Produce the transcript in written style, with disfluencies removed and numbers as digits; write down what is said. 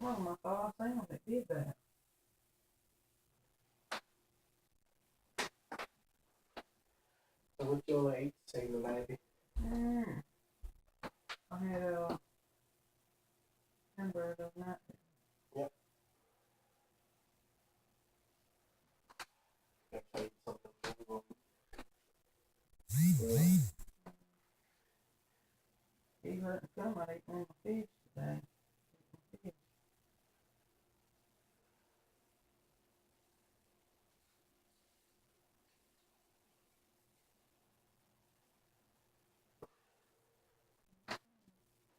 I thought I found it did that. So what you all ate this evening, baby? I had